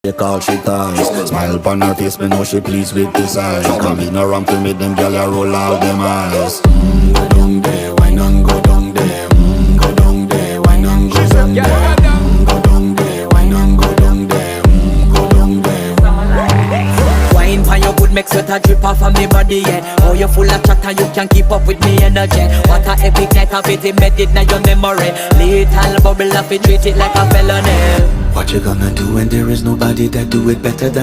They call she ties. Smile upon her face, me know she pleased with this eyes. Come in around to me, them gyal a roll out them eyes. Go down there, why not go down there? Go down there, why not go down there? Go down there, why not go down there? Go down there. Wine pan your good, make sweat a drip off of me body, yeah. Oh, you full of chatter, you can keep up with me energy. What a epic night of it, embedded in your memory. Little bubble up, it treat it like a felony. What you gonna do when there is nobody that do it better than